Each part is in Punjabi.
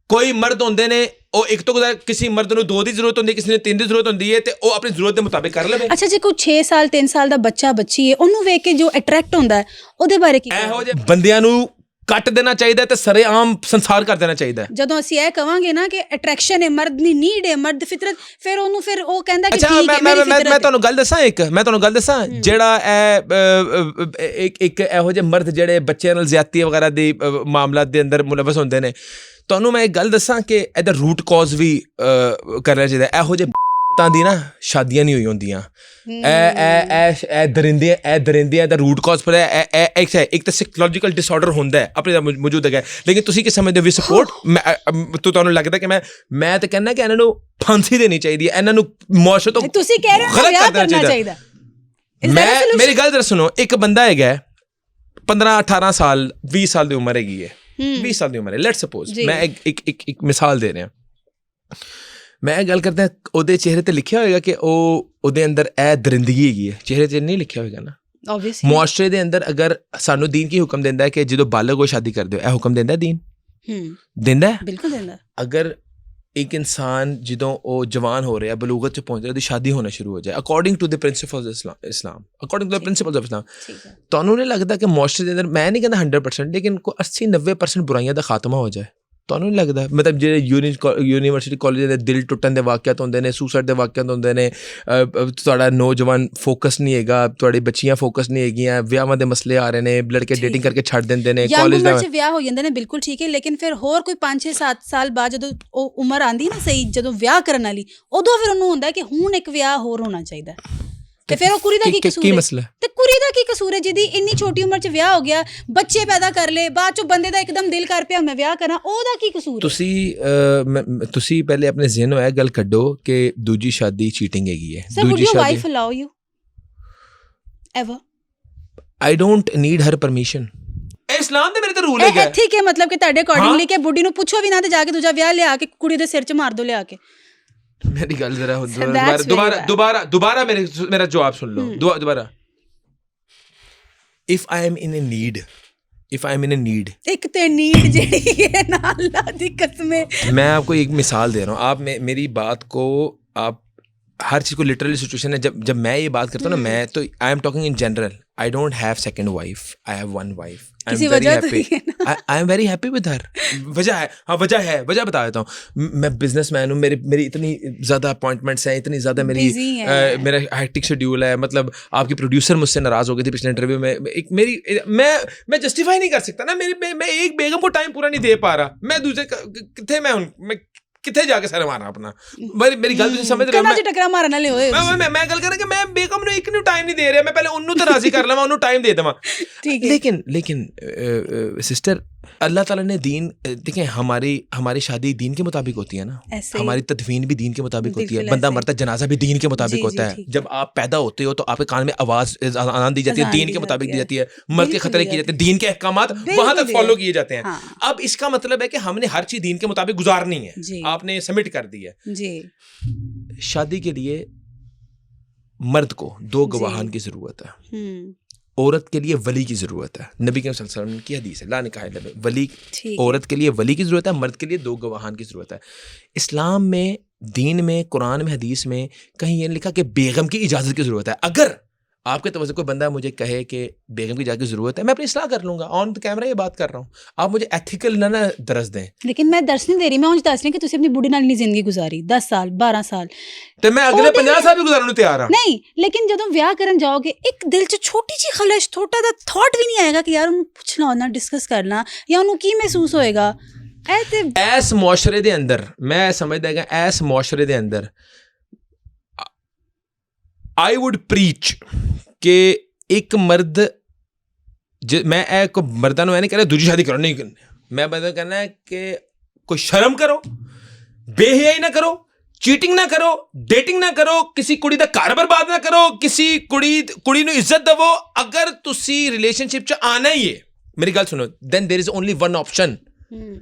ਕੋਈ ਮਰਦ ਹੁੰਦੇ ਨੇ ਉਹ ਇੱਕ ਤੋਂ ਕਿਸੇ ਮਰਦ ਨੂੰ 2 ਦੀ ਜ਼ਰੂਰਤ ਹੁੰਦੀ, ਕਿਸੇ ਨੂੰ 3 ਦੀ ਜ਼ਰੂਰਤ ਹੁੰਦੀ ਹੈ, ਤੇ ਉਹ ਆਪਣੀ ਜ਼ਰੂਰਤ ਦੇ ਮੁਤਾਬਿਕ ਕਰ ਲਵੇ। ਅੱਛਾ ਜੀ, ਕੋਈ 6 ਸਾਲ 3 ਸਾਲ ਦਾ ਬੱਚਾ ਬੱਚੀ ਹੈ, ਉਹਨੂੰ ਵੇਖ ਕੇ ਜੋ ਅਟਰੈਕਟ ਹੁੰਦਾ ਹੈ ਉਹਦੇ ਬਾਰੇ ਕੀ? ਇਹੋ ਜਿਹੇ ਬੰਦਿਆਂ ਨੂੰ ਕੱਟ ਦੇਣਾ ਚਾਹੀਦਾ ਤੇ ਸਰੇਆਮ ਸੰਸਾਰ ਕਰ ਦੇਣਾ ਚਾਹੀਦਾ। ਜਦੋਂ ਅਸੀਂ ਇਹ ਕਵਾਂਗੇ ਨਾ ਕਿ ਅਟਰੈਕਸ਼ਨ ਹੈ, ਮਰਦ ਦੀ ਨੀਡ ਹੈ, ਮਰਦ ਫਿਤਰਤ, ਫਿਰ ਉਹਨੂੰ ਫਿਰ ਉਹ ਕਹਿੰਦਾ ਕਿ ਠੀਕ ਹੈ ਮੇਰੀ ਫਿਤਰਤ। ਮੈਂ ਤੁਹਾਨੂੰ ਗੱਲ ਦੱਸਾਂ ਜਿਹੜਾ ਇੱਕ ਇਹੋ ਜਿਹੇ ਮਰਦ ਜਿਹੜੇ ਬੱਚਿਆਂ ਨਾਲ ਜ਼ਿਆਦਤੀ ਵਗੈਰਾ ਦੀ ਮਾਮਲਾਤ ਦੇ ਅੰਦਰ ਮੁਲਵਸ ਹੁੰਦੇ ਨੇ, ਤੁਹਾਨੂੰ ਮੈਂ ਇੱਕ ਗੱਲ ਦੱਸਾਂ ਕਿ ਇਹਦਾ ਰੂਟ ਕਾਜ਼ ਵੀ ਕਰਨਾ ਚਾਹੀਦਾ। ਇਹੋ ਜਿਹੇ ਤਾਂ ਦੀ ਨਾ ਸ਼ਾਦੀਆਂ ਨਹੀਂ ਹੋਈ ਹੁੰਦੀਆਂ। ਇਹ ਦਰਿੰਦਿਆਂ ਦਾ ਰੂਟ ਕਾਜ਼ ਪਰ ਇੱਕ ਤਾਂ ਸਾਈਕੋਲੋਜੀਕਲ ਡਿਸਆਰਡਰ ਹੁੰਦਾ ਹੈ ਆਪਣੇ ਦਾ ਮੌਜੂਦ ਹੈਗਾ। ਲੇਕਿਨ ਤੁਸੀਂ ਕੀ ਸਮਝਦੇ ਹੋ ਵੀ ਸਪੋਰਟ? ਤੁਹਾਨੂੰ ਲੱਗਦਾ ਕਿ ਮੈਂ ਤਾਂ ਕਹਿੰਦਾ ਕਿ ਇਹਨਾਂ ਨੂੰ ਫਾਂਸੀ ਦੇਣੀ ਚਾਹੀਦੀ ਹੈ, ਇਹਨਾਂ ਨੂੰ ਮੁਆਸ਼ਰੇ ਤੋਂ ਤੁਸੀਂ ਕਹਿ ਰਹੇ ਹੋ ਵਿਆਹ ਕਰਨਾ ਚਾਹੀਦਾ। ਮੇਰੀ ਗੱਲ ਜ਼ਰਾ ਸੁਣੋ, ਇੱਕ ਬੰਦਾ ਹੈਗਾ 15-18 ਸਾਲ 20 ਸਾਲ ਦੀ ਉਮਰ ਹੈਗੀ ਹੈ, 20 ਸਾਲ ਦੀ ਉਮਰ ਹੈ, ਲੈਟਸ ਸਪੋਜ਼ ਮੈਂ ਇੱਕ ਮਿਸਾਲ ਦੇ ਰਿਹਾ। ਮੈਂ ਇਹ ਗੱਲ ਕਰਦਾ ਉਹਦੇ ਚਿਹਰੇ ਤੇ ਲਿਖਿਆ ਹੋਏਗਾ ਕਿ ਉਹਦੇ ਅੰਦਰ ਇਹ ਦਰਿੰਦਗੀ ਹੈਗੀ ਹੈ, ਚਿਹਰੇ ਤੇ ਨਹੀਂ ਲਿਖਿਆ ਹੋਏਗਾ ਨਾ। ਮੁਆਸ਼ਰੇ ਦੇ ਅੰਦਰ ਅਗਰ ਸਾਨੂੰ ਦੀਨ ਕੀ ਹੁਕਮ ਦਿੰਦਾ ਹੈ ਕਿ ਜਦੋਂ ਬਾਲਗ ਹੋ ਸ਼ਾਦੀ ਕਰਦੇ ਹੋ, ਇਹ ਹੁਕਮ ਦਿੰਦਾ ਦੀਨ? ਦਿੰਦਾ ਹੈ, ਬਿਲਕੁਲ ਦਿੰਦਾ। ਅਗਰ ਇੱਕ ਇਨਸਾਨ ਜਦੋਂ ਉਹ ਜਵਾਨ ਹੋ ਰਿਹਾ, ਬਲੂਗਤ 'ਚ ਪਹੁੰਚ ਰਿਹਾ, ਉਹਦੀ ਸ਼ਾਦੀ ਹੋਣਾ ਸ਼ੁਰੂ ਹੋ ਜਾਏ according to the principles Islam, according to the principles of Islam, ਤੁਹਾਨੂੰ ਨਹੀਂ ਲੱਗਦਾ ਕਿ ਮੁਆਸ਼ਰੇ ਦੇ ਅੰਦਰ, ਮੈਂ ਨਹੀਂ ਕਹਿੰਦਾ 100%, ਲੇਕਿਨ 80-90% ਬੁਰਾਈਆਂ ਦਾ ਖਾਤਮਾ ਹੋ ਜਾਏ? ਤੁਹਾਨੂੰ ਨਹੀਂ ਲੱਗਦਾ? ਮਤਲਬ ਜਿਹੜੇ ਯੂਨੀਵਰਸਿਟੀ ਕਾਲਜ ਦੇ ਦਿਲ ਟੁੱਟਣ ਦੇ ਵਾਕਿਆਤ ਹੁੰਦੇ ਨੇ, ਸੁਸਾਈਡ ਦੇ ਵਾਕਿਆਤ ਹੁੰਦੇ ਨੇ, ਤੁਹਾਡਾ ਨੌਜਵਾਨ ਫੋਕਸ ਨਹੀਂ ਹੈਗਾ, ਤੁਹਾਡੀ ਬੱਚੀਆਂ ਫੋਕਸ ਨਹੀਂ ਹੈਗੀਆਂ, ਵਿਆਹਾਂ ਦੇ ਮਸਲੇ ਆ ਰਹੇ ਨੇ, ਲੜਕੇ ਡੇਟਿੰਗ ਕਰਕੇ ਛੱਡ ਦਿੰਦੇ ਨੇ, ਕਾਲਜ ਦਾ ਵਿਆਹ ਹੋ ਜਾਂਦੇ ਨੇ, ਬਿਲਕੁਲ ਠੀਕ ਹੈ। ਲੇਕਿਨ ਫਿਰ ਹੋਰ ਕੋਈ 5-6-7 ਸਾਲ ਬਾਅਦ ਜਦੋਂ ਉਹ ਉਮਰ ਆਉਂਦੀ ਨਾ ਸਹੀ, ਜਦੋਂ ਵਿਆਹ ਕਰਨ ਵਾਲੀ, ਉਦੋਂ ਫਿਰ ਉਹਨੂੰ ਹੁੰਦਾ ਕਿ ਹੁਣ ਇੱਕ ਵਿਆਹ ਹੋਰ ਹੋਣਾ ਚਾਹੀਦਾ। ਤੇ ਫਿਰ ਉਹ ਕੁੜੀ ਦਾ ਕੀ ਕਸੂਰ ਹੈ? ਤੇ ਕੁੜੀ ਦਾ ਕੀ ਕਸੂਰ ਹੈ ਜਿਹਦੀ ਇੰਨੀ ਛੋਟੀ ਉਮਰ 'ਚ ਵਿਆਹ ਹੋ ਗਿਆ, ਬੱਚੇ ਪੈਦਾ ਕਰ ਲਏ, ਬਾਅਦ 'ਚੋਂ ਬੰਦੇ ਦਾ ਇੱਕਦਮ ਦਿਲ ਕਰ ਪਿਆ ਮੈਂ ਵਿਆਹ ਕਰਾਂ, ਉਹਦਾ ਕੀ ਕਸੂਰ? ਤੁਸੀਂ ਪਹਿਲੇ ਆਪਣੇ ਜ਼ਿਹਨੋਂ ਇਹ ਗੱਲ ਕੱਢੋ ਕਿ ਦੂਜੀ ਸ਼ਾਦੀ ਚੀਟਿੰਗ ਹੈਗੀ ਹੈ। Sir, would your wife allow you ever? I don't need her permission. ਇਸਲਾਮ ਦੇ ਮੇਰੇ ਤੇ ਰੂਲ ਹੈਗਾ। ਠੀਕ ਹੈ, ਮਤਲਬ ਕਿ ਤੁਹਾਡੇ ਅਕੋਰਡਿੰਗਲੀ ਕਿ ਬੁੱਢੀ ਨੂੰ ਪੁੱਛੋ ਵੀ ਨਾ ਤੇ ਜਾ ਕੇ ਦੂਜਾ ਵਿਆਹ ਲਿਆ ਕੇ ਕੁੜੀ ਦੇ ਸਿਰ 'ਚ ਮਾਰ ਦੋ ਲਿਆ ਕੇ। ਮੇਰੀ ਗੱਲ ਜ਼ਰਾ ਦੁਬਾਰਾ ਮੇਰਾ ਜਵਾਬ ਸੁਣ ਲਓ ਦੁਬਾਰਾ। If I am in a need, ایک تو نیڈ جیڑی ہے نا اللہ دی قسمیں. میں آپ کو ایک مثال دے رہا ہوں, آپ میری بات کو آپ ہر چیز کو لٹرلی سچویشن ہے. جب میں یہ بات کرتا ہوں نا, میں تو I am talking in general. I don't have second wife, I have one wife. کسی وجہ تو ہے نا, I am very happy with her. وجہ ہے, ہاں وجہ ہے, وجہ بتا دیتا ہوں. میں بزنس مین ہوں, میری اتنی زیادہ اپوائنٹمنٹس ہیں, اتنی زیادہ میرا ہیکٹک شیڈیول ہے. مطلب آپ کی پروڈیوسر مجھ سے ناراض ہو گئی تھی پچھلے انٹرویو میں. ایک میری میں جسٹیفائی نہیں کر سکتا نا, میں ایک بیگم کو ٹائم پورا نہیں دے پا رہا. میں دوسرے کتنے میں کتنے جا کے سر مارا اپنا. میری گل تسی سمجھ رہے ہو, ٹکرا مارنا لے ہوئے. میں گل کر رہا کہ میں بیگم نو ایک نو ٹائم نہیں دے رہا, میں پہلے انہوں تو راضی کر لواں, انہوں ٹائم دے دواں. لیکن سسٹر, اللہ تعالیٰ نے دین, دیکھیں ہماری شادی دین کے مطابق ہوتی ہے نا, ہماری تدفین بھی دین کے مطابق ہوتی ہے. بندہ مرتا ہے جنازہ بھی دین کے مطابق ہوتا ہے. جب آپ پیدا ہوتے ہو تو آپ کے کان میں آواز اذان دی جاتی ہے, دین کے مطابق دی جاتی ہے. مرد کے خطرے کیے جاتے ہیں, دین کے احکامات وہاں تک فالو کیے جاتے ہیں. اب اس کا مطلب ہے کہ ہم نے ہر چیز دین کے مطابق گزارنی ہے. آپ نے سبمٹ کر دی ہے. شادی کے لیے مرد کو 2 گواہان کی ضرورت ہے, عورت کے لیے ولی کی ضرورت ہے. نبی کے صلی اللہ علیہ وسلم کی حدیث ہے, لا نکاح الا ولی. عورت کے لیے ولی کی ضرورت ہے, مرد کے لیے 2 گواہان کی ضرورت ہے. اسلام میں, دین میں, قرآن میں, حدیث میں کہیں یہ لکھا کہ بیگم کی اجازت کی ضرورت ہے. اگر آپ کے توجہ کوئی بندہ مجھے کہے کہ بیگم کی اجازت کی ضرورت ہے, میں اپنی اصلاح کر لوں گا. آن کیمرہ یہ بات کر رہا ہوں, آپ مجھے ایتھیکل نہ درس دیں. لیکن میں درس نہیں دے رہی, میں انج دس رہی کہ تسی اپنی بوڑھی نال نہیں زندگی گزاری 10 سال 12 سال, تو میں اگلے 50 سال بھی گزارنے تیار ہوں. نہیں, لیکن جدوں ویاہ کرن جاؤ گے ایک دل چ چھوٹی جی خلش, چھوٹا دا تھاٹ بھی نہیں آئے گا کہ یار انہوں پوچھنا ہونا, ڈسکس کرنا, یا انہوں کی محسوس ہوئے گا. ایس معاشرے دے اندر میں سمجھدا کہ ایس معاشرے دے اندر آئی ووڈ پریچ کہ ایک مرد, میں ایک مردوں میں نہیں کہہ رہا دوسری شادی کرو, نہیں کرنی. میں بندہ کہنا ہے کہ کوئی شرم کرو, بے حیائی نہ کرو, چیٹنگ نہ کرو, ڈیٹنگ نہ کرو, کسی کڑی دا گھر برباد نہ کرو, کسی کڑی نو عزت دو. اگر تسی ریلیشن شپ چ آنا ہی ہے, میری گل سنو, دین دیر از اونلی ون آپشن.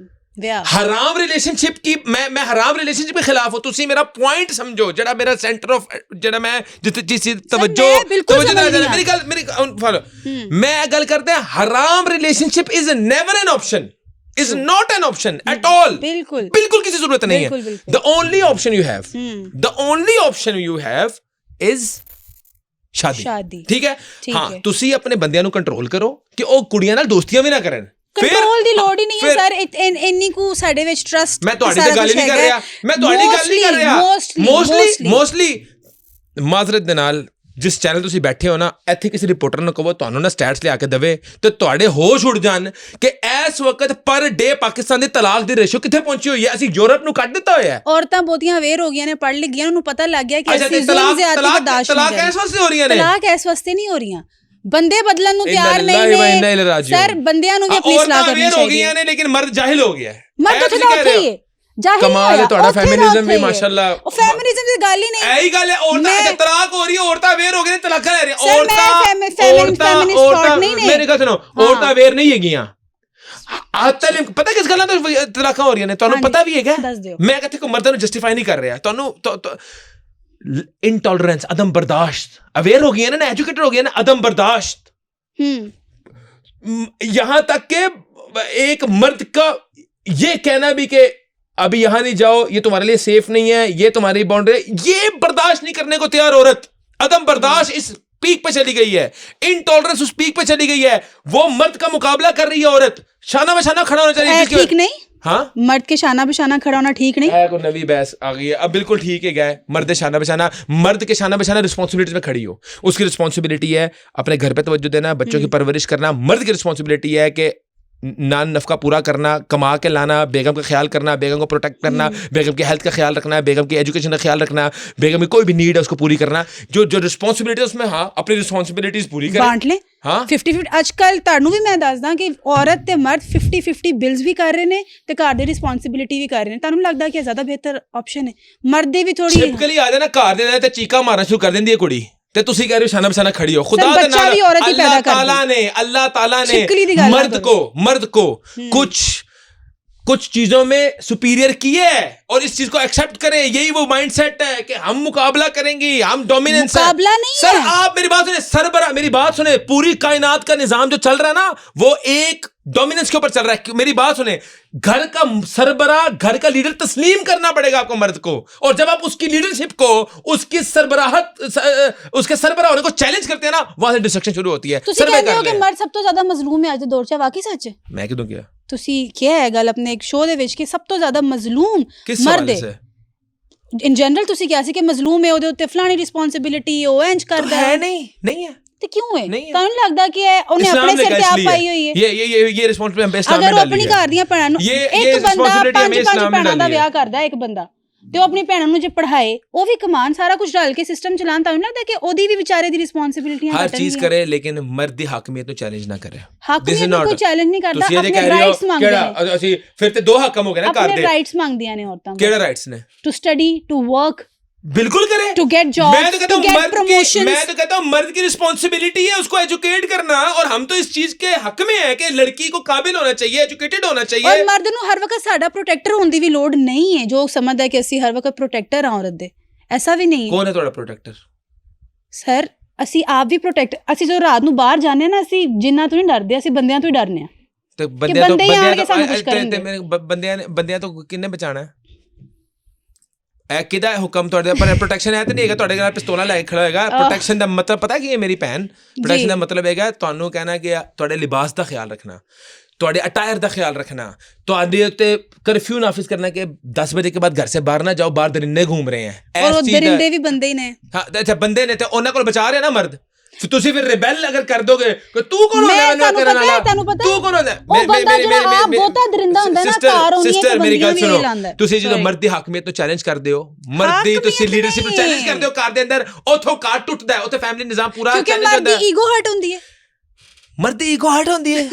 حرام ریلیشن شپ کی, میں حرام ریلیشن شپ کے خلاف ہوں. تسی میرا پوائنٹ سمجھو, جڑا میرا سینٹر آف, جڑا میں جس توجہ میری گل فالو, میں گل کرتے ہیں حرام relation ship is never an option. is not an option at all. بالکل کسی ضرورت نہیں ہے. The only option you have is شادی. ٹھیک ہے. ہاں ਤੁਸੀਂ ਆਪਣੇ ਬੰਦਿਆਂ ਨੂੰ ਕੰਟਰੋਲ ਕਰੋ ਕਿ ਉਹ ਕੁੜੀਆਂ ਨਾਲ ਦੋਸਤੀਆਂ ਵੀ ਨਾ ਕਰਨ. ਕੰਟਰੋਲ ਦੀ ਲੋੜ ਹੀ ਨਹੀਂ ਹੈ ਸਰ, ਇੰਨੀ ਕੁ ਸਾਡੇ ਵਿੱਚ ਟਰਸਟ. ਮੈਂ ਤੁਹਾਡੀ ਤੇ ਗੱਲ ਨਹੀਂ ਕਰ ਰਿਹਾ, ਮੋਸਟਲੀ ਮਾਜ਼ਰਤ ਦੇ ਨਾਲ ਜਿਸ ਚੈਨਲ ਤੁਸੀਂ ਬੈਠੇ ਹੋ ਨਾ, ਇੱਥੇ ਕਿਸੇ ਰਿਪੋਰਟਰ ਨੂੰ ਕਹੋ ਤੁਹਾਨੂੰ ਨਾ ਸਟੈਟਸ ਲਿਆ ਕੇ ਦੇਵੇ ਤੇ ਤੁਹਾਡੇ ਹੋਸ਼ ਉੱਡ ਜਾਣ ਕਿ ਇਸ ਵਕਤ ਪਰ ਡੇ ਪਾਕਿਸਤਾਨ ਦੀ ਤਲਾਕ ਦੀ ਰੇਸ਼ੋ ਕਿੱਥੇ ਪਹੁੰਚੀ ਹੋਈ ਹੈ. ਅਸੀਂ ਯੂਰਪ ਨੂੰ ਕੱਢ ਦਿੱਤਾ ਹੋਇਆ ਹੈ. ਔਰਤਾਂ ਬਹੁਤੀਆਂ ਅਵੇਅਰ ਹੋ ਗਈਆਂ ਨੇ, ਪੜ੍ਹ ਲਿਖ ਗਈਆਂ, ਉਹਨੂੰ ਪਤਾ ਲੱਗ ਗਿਆ ਕਿ ਅਸੀਂ ਜ਼ੁਲਮ ਜ਼ਿਆਦਤੀ ਬਰਦਾਸ਼ਤ ਨਹੀਂ ਤਲਾਕ ਇਸ ਵਾਸਤੇ ਹੋ ਰਹੀਆਂ ਨੇ. ਤਲਾਕ ਇਸ ਵਾਸਤੇ ਨਹੀਂ ਹੋ ਰਹੀਆਂ, ਬੰਦੇ ਬਦਲਣ ਨੂੰ ਤਿਆਰ ਨਹੀਂ ਨੇ ਸਰ. ਬੰਦਿਆਂ ਨੂੰ ਵੀ ਆਪਣੀ ਇਸਲਾਹ ਕਰਨੀ ਚਾਹੀਦੀ ਹੈ. ਹੋ ਗਈਆਂ ਨੇ ਲੇਕਿਨ ਮਰਦ ਜਾਹਿਲ ਹੋ ਗਿਆ ਹੈ. ਮਰਦ ਉੱਥੇ ਦਾ ਉੱਥੇ ਹੀ ਹੈ. ਕਮਾਲ ਹੈ ਤੁਹਾਡਾ ਫੈਮਿਨਿਜ਼ਮ ਵੀ ਮਾਸ਼ਾਅੱਲਾ. ਉਹ ਫੈਮਿਨਿਜ਼ਮ ਦੀ ਗੱਲ ਹੀ ਨਹੀਂ, ਇਹੀ ਗੱਲ ਹੈ. ਔਰਤਾਂ ਤਲਾਕ ਹੋ ਰਹੀ ਹੈ, ਔਰਤਾਂ ਅਵੇਅਰ ਹੋ ਗਈਆਂ ਨੇ, ਤਲਾਕਾਂ ਲੈ ਰਹੀਆਂ. ਔਰਤਾਂ ਮੇਰੀ ਗੱਲ ਸੁਣੋ, ਔਰਤਾਂ ਅਵੇਅਰ ਨਹੀਂ ਹੈਗੀਆਂ. ਪਤਾ ਕਿਸ ਗੱਲਾਂ ਤੋਂ ਤਲਾਕਾਂ ਹੋ ਰਹੀਆਂ ਨੇ ਤੁਹਾਨੂੰ ਪਤਾ ਵੀ ਹੈਗਾ. ਮੈਂ ਕਿਤੇ ਕੋਈ ਮਰਦਾਂ ਨੂੰ ਜਸਟੀਫਾਈ ਨਹੀਂ ਕਰ ਰਿਹਾ. ਤੁਹਾਨੂੰ انٹالرنس, عدم برداشت. اویئر ہو گئی ہے نا, ایجوکیٹڈ ہو گئی ہے نا, عدم برداشت. یہاں تک کہ ایک مرد کا یہ کہنا بھی کہ ابھی یہاں نہیں جاؤ, یہ تمہارے لیے سیف نہیں ہے, یہ تمہاری باؤنڈری, یہ برداشت نہیں کرنے کو تیار عورت. عدم برداشت اس پیک پہ چلی گئی ہے, انٹالرنس اس پیک پہ چلی گئی ہے. وہ مرد کا مقابلہ کر رہی ہے عورت. شانہ بشانہ کھڑا ہونا چاہیے. ٹھیک نہیں, ہاں مرد کے شانہ بشانہ کھڑا ہونا ٹھیک نہیں ہے. کوئی نئی بحث آ گئی ہے اب. بالکل ٹھیک ہے گئے مرد شانہ بشانہ, مرد کے شانہ بشانہ رسپانسبلٹی میں کھڑی ہو. اس کی رسپانسبلٹی ہے اپنے گھر پہ توجہ دینا, بچوں کی پرورش کرنا. مرد کی رسپانسبلٹی ہے کہ نان نفقہ پورا کرنا, کما کے لانا, بیگم کا خیال کرنا, بیگم کو پروٹیکٹ کرنا, بیگم کی ہیلتھ کا خیال رکھنا, بیگم کی ایجوکیشن کا خیال رکھنا, بیگم کی کوئی بھی نیڈ ہے اس کو پوری کرنا. جو رسپانسبلٹی ہے اس میں ہاں اپنی رسپانسبلٹیز پوری کریں, بانٹ لیں. ਹਾਂ 50-50 ਅੱਜ ਕੱਲ ਤੁਹਾਨੂੰ ਵੀ ਮੈਂ ਦੱਸਦਾ ਕਿ ਔਰਤ ਤੇ ਮਰਦ 50-50 ਬਿਲਸ ਵੀ ਕਰ ਰਹੇ ਨੇ ਤੇ ਘਰ ਦੀ ਰਿਸਪੌਂਸਿਬਿਲਿਟੀ ਵੀ ਕਰ ਰਹੇ ਨੇ. ਤੁਹਾਨੂੰ ਲੱਗਦਾ ਕਿ ਇਹ ਜ਼ਿਆਦਾ ਬਿਹਤਰ ਆਪਸ਼ਨ ਹੈ? ਮਰਦ ਦੀ ਵੀ ਥੋੜੀ ਟਿਪਕਲੀ ਆ ਜਾਣਾ ਘਰ ਦੇ ਤੇ ਚੀਕਾਂ ਮਾਰਨਾ ਸ਼ੁਰੂ ਕਰ ਦਿੰਦੀ ਹੈ ਕੁੜੀ, ਤੇ ਤੁਸੀਂ ਕਹਿ ਰਹੇ ਹੋ ਸ਼ਾਨਾ ਬਸ਼ਾਨਾ ਖੜੀ ਹੋ. ਖੁਦਾ ਦੇ ਨਾਲ اللہ تعالیٰ نے مرد کو کچھ چیزوں میں سپیریئر کیے ہے اور اس چیز کو ایکسیپٹ کریں. یہی وہ مائنڈ سیٹ ہے کہ ہم مقابلہ کریں گے, ہم ڈومیننس. مقابلہ نہیں سر, آپ میری بات سنیں, سربراہ میری بات سنیں. پوری کائنات کا نظام جو چل رہا ہے نا وہ ایک ڈومیننس کے اوپر چل رہا ہے. میری بات سنیں, گھر کا سربراہ, گھر کا لیڈر تسلیم کرنا پڑے گا آپ کو مرد کو. اور جب آپ اس کی لیڈرشپ کو, اس کی سربراہت, اس کے سربراہ ہونے کو چیلنج کرتے ہیں نا, وہاں سے ڈسٹرکشن شروع ہوتی ہے. ਤੁਸੀਂ ਕਹਿੰਦੇ ਹੋ ਕਿ ਮਰਦ ਸਭ ਤੋਂ ਜ਼ਿਆਦਾ ਮਜ਼ਲੂਮ ਹੈ ਅੱਜ ਦੇ ਦੌਰ 'ਚ, ਵਾਕਈ ਸੱਚ ਹੈ? ਮੈਂ ਕਿਦੋਂ ਕਿਹਾ? ਤੁਸੀਂ ਕਿਹਾ ਹੈ ਗੱਲ ਆਪਣੇ ਇੱਕ ਸ਼ੋਅ ਦੇ ਵਿੱਚ ਕਿ ਸਭ ਤੋਂ ਜ਼ਿਆਦਾ ਮਜ਼ਲੂਮ ਮਰਦ ਹੈ. ਇਨ ਜਨਰਲ ਤੁਸੀਂ ਕਿਹਾ ਸੀ ਕਿ ਮਜ਼ਲੂਮ ਹੈ, ਉਹਦੇ ਉੱਤੇ ਫਲਾਣੀ ਰਿਸਪੌਂਸਿਬਿਲਿਟੀ, ਉਹ ਇੰਜ ਕਰਦਾ ਹੈ. ਨਹੀਂ ਹੈ ਤੇ ਕਿਉਂ ਹੈ? ਤੁਹਾਨੂੰ ਲੱਗਦਾ ਕਿ ਉਹਨੇ ਆਪਣੇ ਸਿਰ ਤੇ ਆਪ ਪਾਈ ਹੋਈ ਹੈ? ਇਹ ਰਿਸਪੌਂਸਿਬਿਲਿਟੀ ਇਸਲਾਮ ਨੇ ਡਾਲੀ ਹੈ. ਅਗਰ ਆਪਣੀ ਘਰ ਦੀਆਂ ਭੈਣਾਂ ਨੂੰ, ਇੱਕ ਬੰਦਾ 5 ਭੈਣਾਂ ਦਾ ਵਿਆਹ ਕਰਦਾ, ਇੱਕ ਬੰਦਾ, ਤੇ ਉਹ ਆਪਣੀ ਭੈਣਾਂ ਨੂੰ ਜੇ ਪੜ੍ਹਾਏ, ਉਹ ਵੀ ਕਮਾਨ, ਸਾਰਾ ਕੁਝ ਰਲ ਕੇ ਸਿਸਟਮ ਚਲਾਉਣ, ਤਾਂ ਲੱਗਦਾ ਕਿ ਉਹਦੀ ਵੀ ਵਿਚਾਰੇ ਦੀ ਰਿਸਪੌਂਸਿਬਿਲਿਟੀਆਂ ਹਰ ਚੀਜ਼ ਕਰੇ ਲੇਕਿਨ ਮਰਦ ਦੀ ਹਾਕਮੀਅਤ ਨੂੰ ਚੈਲੰਜ ਨਾ ਕਰੇ. ਹਾਕਮੀਅਤ ਨੂੰ ਕੋਈ ਚੈਲੰਜ ਨਹੀਂ ਕਰਦਾ, ਆਪਣੇ ਰਾਈਟਸ ਮੰਗਦੇ ਨੇ. ਅਸੀਂ ਫਿਰ ਤੇ ਦੋ ਹੱਕਮ ਹੋ ਗਏ ਨਾ ਘਰ ਦੇ. ਆਪਣੇ ਰਾਈਟਸ ਮੰਗਦੀਆਂ ਨੇ ਔਰਤਾਂ. ਕਿਹੜੇ ਰਾਈਟਸ ਨੇ? To study, to work. بالکل کرے, ٹو گیٹ جابس, میں تو کہتا ہوں مرد کی رسپانسبلٹی ہے اس کو ایجوکیٹ کرنا, اور ہم تو اس چیز کے حق میں ہیں کہ لڑکی کو قابل ہونا چاہیے, ایجوکیٹڈ ہونا چاہیے. اور مرد نو ہر وقت ساڈا پروٹیکٹر ہونے دی بھی لوڑ نہیں ہے, جو سمجھدا ہے کہ اسی ہر وقت پروٹیکٹر ہاں عورت دے. ایسا بھی نہیں ہے. کون ہے تہاڈا پروٹیکٹر؟ سر اسی آپ بھی پروٹیکٹ, اسی جو رات نو باہر جانے نا, اسی جنہاں تو نہیں ڈردے, اسی بندیاں تو ہی ڈرنے ہیں. تے بندیاں تو کنے بچانا ہے؟ ਕਿਹਦਾ ਹੁਕਮ ਤੁਹਾਡੇ ਪਰ ਪ੍ਰੋਟੈਕਸ਼ਨ ਹੈ ਤੇ ਨਹੀਂ ਹੈਗਾ? ਤੁਹਾਡੇ ਨਾਲ ਪਿਸਤੌਲਾਂ ਲੈ ਕੇ ਖੜਾ ਹੋਏਗਾ. ਪ੍ਰੋਟੈਕਸ਼ਨ ਦਾ ਮਤਲਬ ਪਤਾ ਕੀ ਹੈ ਮੇਰੀ ਭੈਣ? ਪ੍ਰੋਟੈਕਸ਼ਨ ਦਾ ਮਤਲਬ ਹੈਗਾ ਤੁਹਾਨੂੰ ਕਹਿਣਾ ਕਿ ਤੁਹਾਡੇ ਲਿਬਾਸ ਦਾ ਖਿਆਲ ਰੱਖਣਾ, ਤੁਹਾਡੇ ਅਟਾਇਰ ਦਾ ਖਿਆਲ ਰੱਖਣਾ, ਤੁਹਾਡੇ ਉੱਤੇ ਕਰਫਿਊ ਨਾਫਿਜ਼ ਕਰਨਾ ਕਿ 10 ਵਜੇ ਕੇ ਬਾਅਦ ਘਰ ਸੇ ਬਾਹਰ ਨਾ ਜਾਓ, ਬਾਹਰ ਦਰਿੰਦੇ ਘੂਮ ਰਹੇ ਹੈ. ਔਰ ਦਰਿੰਦੇ ਵੀ ਬੰਦੇ ਹੀ ਨੇ. ਹਾਂ ਅੱਛਾ ਬੰਦੇ ਨੇ, ਤੇ ਉਹਨਾਂ ਕੋਲ ਬਚਾ ਰਿਹਾ ਨਾ ਮਰਦ. ਤੁਸੀਂ ਫਿਰ ਰਿਬੈਲ ਅਗਰ ਕਰ ਦੋਗੇ ਕਿ ਤੂੰ ਕੌਣ ਹੁੰਦਾ ਮੈਨੂੰ ਤੇਰੇ ਨਾਲ, ਤੂੰ ਕੌਣ ਹੁੰਦਾ? ਉਹ ਬੰਦਾ ਜਿਹੜਾ ਆਪ ਬਹੁਤਾ ਦਰਿੰਦਾ ਹੁੰਦਾ ਨਾ ਘਰ, ਉਹਨੀ ਇੱਕ ਬੰਦੀਆਂ ਵੀ ਇਹ ਲਾਂਦਾ. ਤੁਸੀਂ ਜਦੋਂ ਮਰਦ ਦੀ ਹਾਕਮੀਅਤ ਨੂੰ ਚੈਲੰਜ ਕਰਦੇ ਹੋ, ਮਰਦ ਦੀ ਤੁਸੀਂ ਲੀਡਰਸ਼ਿਪ ਨੂੰ ਚੈਲੰਜ ਕਰਦੇ ਹੋ ਘਰ ਦੇ ਅੰਦਰ, ਉੱਥੋਂ ਘਰ ਟੁੱਟਦਾ ਹੈ, ਉੱਥੇ ਫੈਮਿਲੀ ਨਿਜ਼ਾਮ ਪੂਰਾ ਚੈਲੰਜ ਹੁੰਦਾ ਹੈ. ਈਗੋ ਹਰਟ ਹੁੰਦੀ ਹੈ, ਮਰਦ ਦੀ ਈਗੋ ਹਰਟ ਹੁੰਦੀ ਹੈ.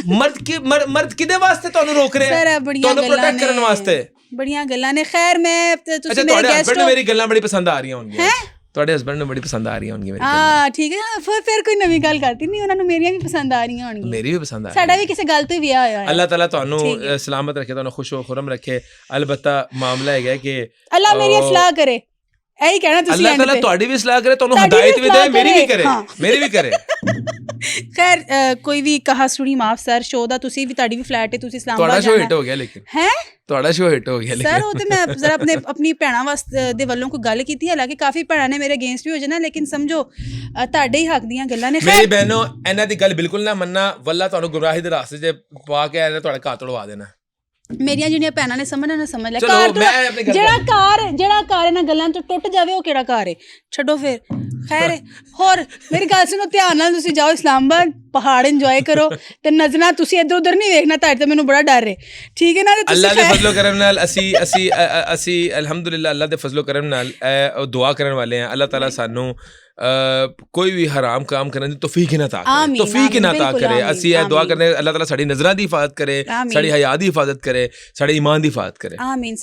ਮਰਦ ਕਿਹਦੇ ਵਾਸਤੇ ਤੁਹਾਨੂੰ ਰੋਕ ਰਿਹਾ ਹੈ? ਤੁਹਾਨੂੰ ਪ੍ਰੋਟੈਕਟ ਕਰਨ ਵਾਸਤੇ. ਬੜੀਆਂ ਗੱਲਾਂ ਨੇ. ਖੈਰ ਮੈਂ ਤੁਸੀਂ ਮੇਰੇ ਗੈਸਟ ਹੋ, ਮੇਰੀ ਗੱਲਾਂ ਬੜੀ ਪਸੰਦ ਆ ਰਹੀਆਂ ਹੋਣਗੀਆਂ. ਤੁਹਾਡੇ ਹਸਬੈਂਡ ਨੂੰ ਬੜੀ ਪਸੰਦ ਆ ਰਹੀਆਂ ਹੋਣਗੀਆਂ ਮੇਰੀ. ਹਾਂ ਠੀਕ ਹੈ, ਫਿਰ ਕੋਈ ਨਵੀਂ ਗੱਲ ਕਰਤੀ ਨਹੀਂ, ਉਹਨਾਂ ਨੂੰ ਮੇਰੀਆਂ ਵੀ ਪਸੰਦ ਆ ਰਹੀਆਂ ਹੋਣਗੀਆਂ. ਮੇਰੀ ਵੀ ਪਸੰਦ ਆ, ਸਾਡਾ ਵੀ ਕਿਸੇ ਗੱਲ ਤੋਂ ਹੀ ਵਿਆਹ ਹੋਇਆ ਹੈ. ਅੱਲਾਹ ਤਾਲਾ ਤੁਹਾਨੂੰ ਸਲਾਮਤ ਰੱਖੇ, ਤੁਹਾਨੂੰ ਖੁਸ਼ੋ ਖੁਰਮ ਰੱਖੇ. ਅਲਬੱਤਾ ਮਾਮਲਾ ਹੈਗਾ ਕਿ ਅੱਲਾਹ ਮੇਰੀ ਇਸਲਾਹ ਕਰੇ, ਇਹੀ ਕਹਿਣਾ ਤੁਸੀਂ. ਅੱਲਾਹ ਤਾਲਾ ਤੁਹਾਡੀ ਵੀ ਇਸਲਾਹ ਕਰੇ, ਤੁਹਾਨੂੰ ਹਦਾਇਤ ਵੀ ਦੇ, ਮੇਰੀ ਵੀ ਕਰੇ, ਮੇਰੀ ਵੀ ਕਰੇ. ਖੈਰ ਕੋਈ ਵੀ ਕਹਾ ਸੁਣੀ ਮਾਫ ਸਰ, ਸ਼ੋਅ ਦਾ ਤੁਸੀਂ ਵੀ, ਤੁਹਾਡੀ ਵੀ ਫਲੈਟ ਹੈ, ਤੁਸੀਂ ਇਸਲਾਮਾਬਾਦ ਤੁਹਾਡਾ ਸ਼ੋਅ ਹਿੱਟ ਹੋ ਗਿਆ ਲੇਕਿਨ, ਹੈ ਤੁਹਾਡਾ ਸ਼ੋਅ ਹਿੱਟ ਹੋ ਗਿਆ ਲੇਕਿਨ ਸਰ। ਉਹ ਤੇ ਮੈਂ ਜ਼ਰਾ ਆਪਣੀ ਭੈਣਾਂ ਵਾਸਤੇ ਦੇ ਵੱਲੋਂ ਕੋਈ ਗੱਲ ਕੀਤੀ, ਹਾਲਾਂਕਿ ਕਾਫੀ ਭੈਣਾਂ ਨੇ ਮੇਰੇ ਅਗੇਂਸਟ ਵੀ ਹੋ ਜਾਣਾ, ਲੇਕਿਨ ਸਮਝੋ ਤੁਹਾਡੇ ਹੀ ਹੱਕ ਦੀਆਂ ਗੱਲਾਂ ਨੇ। ਮੇਰੀ ਬਹਿਨੋ ਇਹਨਾਂ ਦੀ ਗੱਲ ਬਿਲਕੁਲ ਨਾ ਮੰਨਣਾ, ਵੱਲਾ ਤੁਹਾਨੂੰ ਗੁਮਰਾਹੀ ਦੇ ਰਾਸਤੇ 'ਚ ਪਾ ਕੇ ਆਇਆ, ਤੁਹਾਡਾ ਘਰ ਤੋੜਵਾ ਦੇਣਾ। ਮੇਰੀਆਂ ਜਿਹੜੀਆਂ ਭੈਣਾਂ ਨੇ ਸਮਝਣਾ ਨਾ ਸਮਝ ਲਿਆ। ਚਲੋ, ਜਿਹੜਾ ਘਰ ਇਹਨਾਂ ਗੱਲਾਂ ਤੋਂ ਟੁੱਟ ਜਾਵੇ ਉਹ ਕਿਹੜਾ ਘਰ ਹੈ, ਛੱਡੋ ਫਿਰ। ਖੈਰ ਹੋਰ ਮੇਰੀ ਗੱਲ ਸੁਣੋ, ਧਿਆਨ ਨਾਲ ਤੁਸੀਂ ਜਾਓ ਇਸਲਾਮਾਬਾਦ, ਪਹਾੜ ਇੰਜੋਏ ਕਰੋ, ਤੇ ਨਜ਼ਰਾਂ ਤੁਸੀਂ ਇੱਧਰ ਉੱਧਰ ਨਹੀਂ ਵੇਖਣਾ, ਤੁਹਾਡੇ ਤੇ ਮੈਨੂੰ ਬੜਾ ਡਰ ਹੈ, ਠੀਕ ਹੈ ਨਾ। ਅੱਲਾ ਦੇ ਫਜ਼ਲੋ ਕਰਮ ਨਾਲ ਅਸੀਂ ਅਲਹਮਦੁਲਿਲਾ ਅੱਲਾ ਦੇ ਫਜ਼ਲੋ ਕਰਮ ਨਾਲ ਦੁਆ ਕਰਨ ਵਾਲੇ ਹਾਂ, ਅੱਲਾਹ ਤਾਲਾ ਸਾਨੂੰ ਕੋਈ ਵੀ ਹਰਾਮ ਕੰਮ ਕਰਨ ਦੀ ਤੌਫੀਕ ਨਾ ਤਾ ਕਰੇ। ਅਸੀਂ ਇਹ ਦੁਆ ਕਰਨੇ ਅੱਲਾਹ ਤਾਲਾ ਸਾਡੀ ਨਜ਼ਰਾਂ ਦੀ ਹਿਫਾਜ਼ਤ ਕਰੇ, ਸਾਡੀ ਹਯਾ ਦੀ ਹਿਫਾਜ਼ਤ ਕਰੇ, ਸਾਡੇ ਈਮਾਨ ਦੀ ਹਿਫਾਜ਼ਤ ਕਰੇ। ਆਮੀਨ।